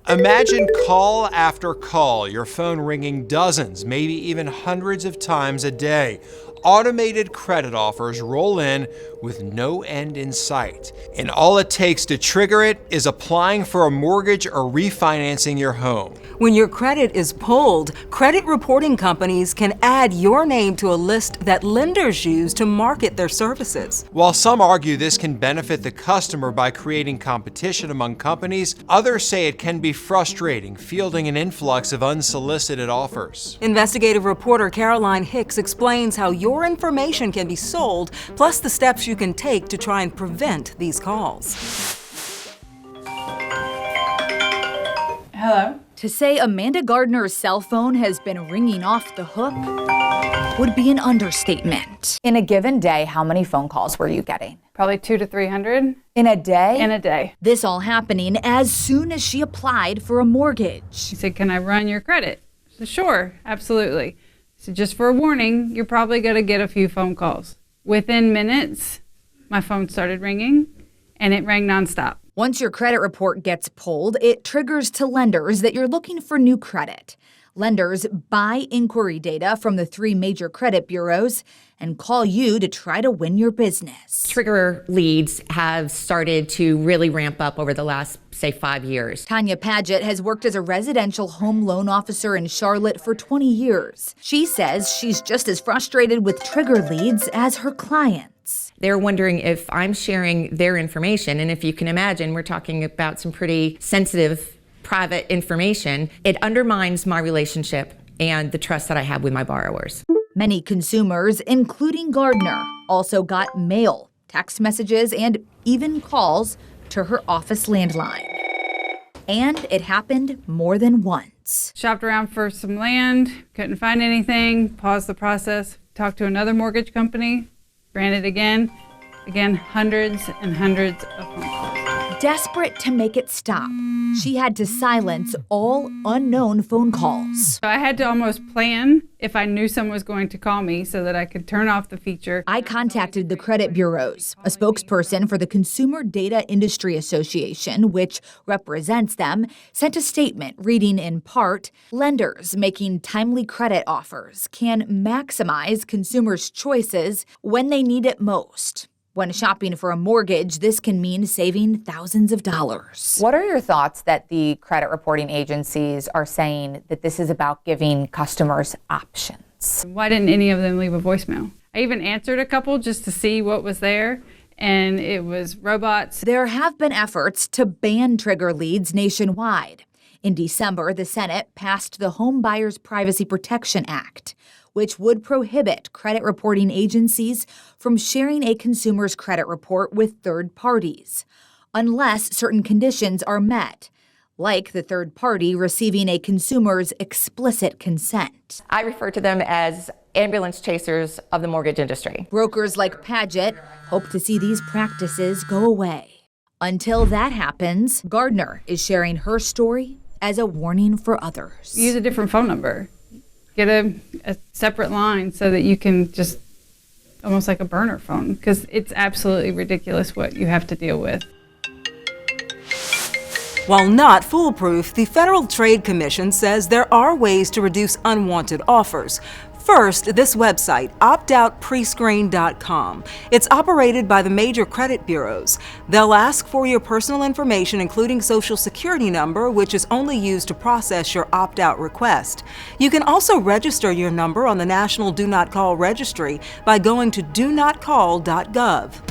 Imagine call after call, your phone ringing dozens, maybe even hundreds of times a day. Automated credit offers roll in with no end in sight. And all it takes to trigger it is applying for a mortgage or refinancing your home. When your credit is pulled, credit reporting companies can add your name to a list that lenders use to market their services. While some argue this can benefit the customer by creating competition among companies, others say it can be frustrating fielding an influx of unsolicited offers. Investigative reporter Caroline Hicks explains how your information can be sold, plus the steps you can take to try and prevent these calls. Hello? To say Amanda Gardner's cell phone has been ringing off the hook would be an understatement. In a given day, how many phone calls were you getting? Probably 200 to 300. In a day? In a day. This all happening as soon as she applied for a mortgage. She said, "Can I run your credit?" I said, "Sure, absolutely." So just for a warning, you're probably going to get a few phone calls. Within minutes, my phone started ringing, and it rang nonstop. Once your credit report gets pulled, it triggers to lenders that you're looking for new credit. Lenders buy inquiry data from the 3 major credit bureaus and call you to try to win your business. Trigger leads have started to really ramp up over the last, say, 5 years. Tanya Paget has worked as a residential home loan officer in Charlotte for 20 years. She says she's just as frustrated with trigger leads as her clients. They're wondering if I'm sharing their information, and if you can imagine, we're talking about some pretty sensitive private information. It undermines my relationship and the trust that I have with my borrowers. Many consumers, including Gardner, also got mail, text messages, and even calls to her office landline. And it happened more than once. Shopped around for some land, couldn't find anything, paused the process, talked to another mortgage company, ran it again. Again, hundreds and hundreds of phone calls. Desperate to make it stop, she had to silence all unknown phone calls. So I had to almost plan if I knew someone was going to call me so that I could turn off the feature. I contacted the credit bureaus. A spokesperson for the Consumer Data Industry Association, which represents them, sent a statement reading in part, lenders making timely credit offers can maximize consumers' choices when they need it most. When shopping for a mortgage, this can mean saving thousands of dollars. What are your thoughts that the credit reporting agencies are saying that this is about giving customers options? Why didn't any of them leave a voicemail? I even answered a couple just to see what was there, and it was robots. There have been efforts to ban trigger leads nationwide. In December, the Senate passed the Home Buyers Privacy Protection Act, which would prohibit credit reporting agencies from sharing a consumer's credit report with third parties, unless certain conditions are met, like the third party receiving a consumer's explicit consent. I refer to them as ambulance chasers of the mortgage industry. Brokers like Paget hope to see these practices go away. Until that happens, Gardner is sharing her story as a warning for others. Use a different phone number. Get a separate line so that you can just, almost like a burner phone, because it's absolutely ridiculous what you have to deal with. While not foolproof, the Federal Trade Commission says there are ways to reduce unwanted offers. First, this website, optoutprescreen.com. It's operated by the major credit bureaus. They'll ask for your personal information, including Social Security number, which is only used to process your opt-out request. You can also register your number on the National Do Not Call Registry by going to donotcall.gov.